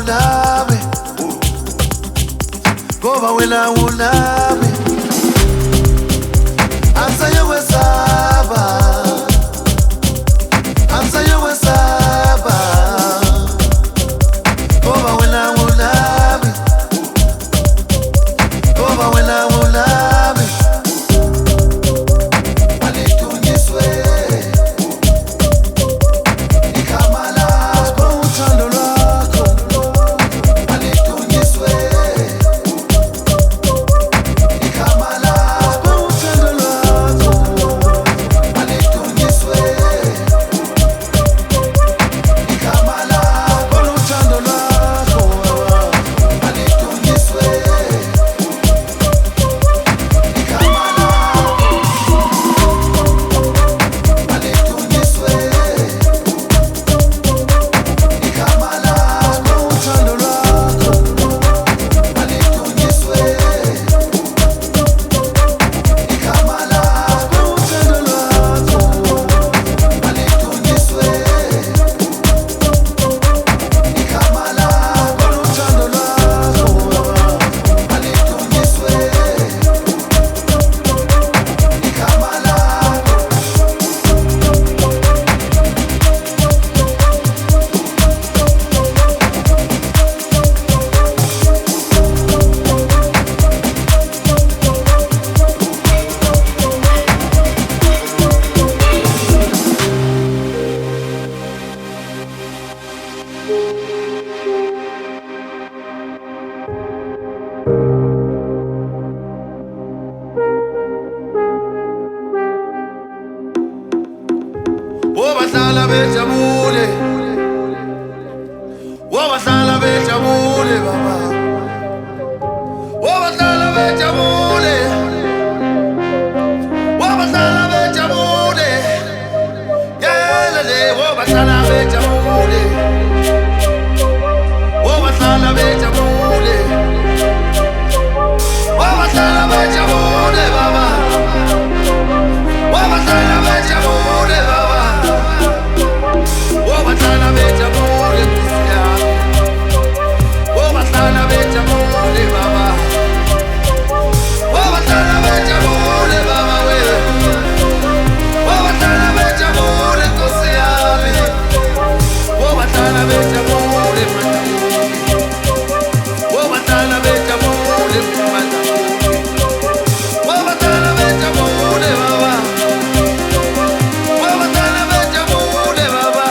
unami, ngoba wena unami, angisayokwesaba, angisayokwesaba, ngoba wena unami, ngoba wena unami, alitunyiswe igama lakho, uthando lwakho, alitunyiswe igama lakho, uthando lwakho, alitunyiswe igama lakho, uthando lwakho, alitunyiswe igama lakho, alitunyiswe igama lakho, uthando lwakho, alitunyiswe igama lakho, uthando lwakho, alitunyiswe igama lakho, uthando lwakho, alitunyiswe igama lakho. Wobahlala bejabule, wobahlala bejabule baba, wobahlala bejabule, wobahlala bejabule, yelele, wobahlala bejabule, wobahlala bejabule, wobahlala bejabule baba, wobahlala bejabule baba. Wobahlala bejabule Kristiya, wobahlala bejabule baba, wobahlala bejabule baba we, wobahlala bejabule Nkosi yami, wobahlala bejabule mama, wobahlala bejabule mama, wobahlala bejabule baba, wobahlala bejabule baba.